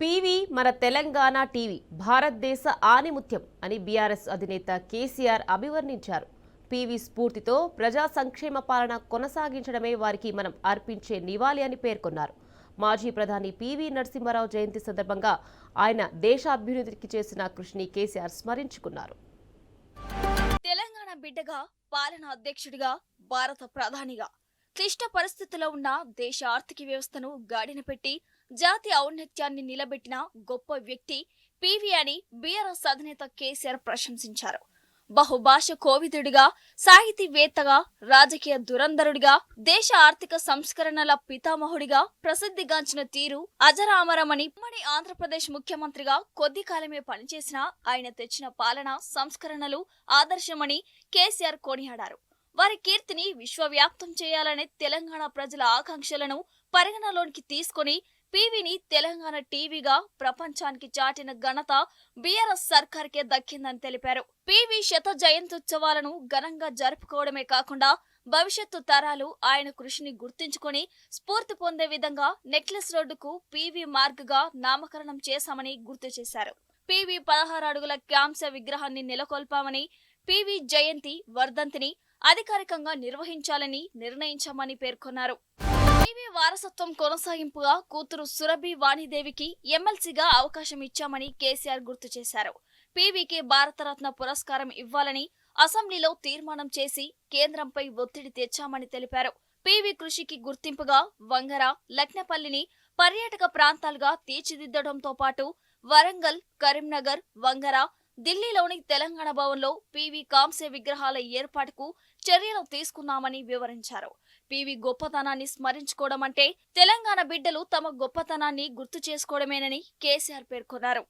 PV మన Telangana TV భారతదేశ ఆణిముత్యం అని బీఆర్ఎస్ అధినేత కేసీఆర్ అభివర్ణించారు. పీవీ స్ఫూర్తితో ప్రజా సంక్షేమ పాలన కొనసాగించడమే వారికి మనం అర్పించే నివాళి అని పేర్కొన్నారు. మాజీ ప్రధాని పీవీ నరసింహారావు జయంతి సందర్భంగా ఆయన దేశ అభివృద్ధికి చేసిన కృషిని కేసీఆర్ స్మరించుకున్నారు. తెలంగాణ బిడ్డగా, పాలనా అధ్యక్షుడిగా, భారత ప్రధానిగా క్లిష్ట పరిస్థితుల్లో ఉన్న దేశ ఆర్థిక వ్యవస్థను గాడిన పెట్టి జాతీయ ఔన్నత్యాన్ని నిలబెట్టిన గొప్ప వ్యక్తి పీవీ అని బీఆర్ఎస్ అధినేత కేసీఆర్ ప్రశంసించారు. బహుభాష కోవిదుడిగా, సాహితీవేత్తగా, రాజకీయ దురంధరుడిగా, దేశ ఆర్థిక సంస్కరణల పితామహుడిగా ప్రసిద్ధిగాంచిన తీరు అజరామరమని ఉమ్మడి ఆంధ్రప్రదేశ్ ముఖ్యమంత్రిగా కొద్ది కాలమే పనిచేసిన ఆయన తెచ్చిన పాలన సంస్కరణలు ఆదర్శమని కేసీఆర్ కొనియాడారు. వారి కీర్తిని విశ్వవ్యాప్తం చేయాలనే తెలంగాణ ప్రజల ఆకాంక్షలను పరిగణలోనికి తీసుకుని పీవీని తెలంగాణ టీవీగా ప్రపంచానికి చాటిన ఘనత బీఆర్ఎస్ సర్కార్కే దక్కిందని తెలిపారు. పీవీ శత జయంత్యుత్సవాలను ఘనంగా జరుపుకోవడమే కాకుండా భవిష్యత్తు తరాలు ఆయన కృషిని గుర్తించుకుని స్ఫూర్తి పొందే విధంగా నెక్లెస్ రోడ్డుకు పీవీ మార్గ్గా నామకరణం చేశామని గుర్తు చేశారు. పీవీ 16 అడుగుల కాంస్య విగ్రహాన్ని నెలకొల్పామని, పీవీ జయంతి, వర్ధంతిని అధికారికంగా నిర్వహించాలని నిర్ణయించామని పేర్కొన్నారు. పీవీ వారసత్వం కొనసాగింపుగా కూతురు సురభి వాణిదేవికి ఎమ్మెల్సీగా అవకాశం ఇచ్చామని కేసీఆర్ గుర్తు చేశారు. పీవీకి భారతరత్న పురస్కారం ఇవ్వాలని అసెంబ్లీలో తీర్మానం చేసి కేంద్రంపై ఒత్తిడి తెచ్చామని తెలిపారు. పీవీ కృషికి గుర్తింపుగా వంగర, లక్నపల్లిని పర్యాటక ప్రాంతాలుగా తీర్చిదిద్దడంతో పాటు వరంగల్, కరీంనగర్, వంగర, ఢిల్లీలోని తెలంగాణ భవన్లో పీవీ కాంస్య విగ్రహాల ఏర్పాటుకు చర్యలు తీసుకున్నామని వివరించారు. పీవీ గొప్పతనాన్ని స్మరించుకోవడం అంటే తెలంగాణ బిడ్డలు తమ గొప్పతనాన్ని గుర్తు చేసుకోవడమేనని కేసీఆర్ పేర్కొన్నారు.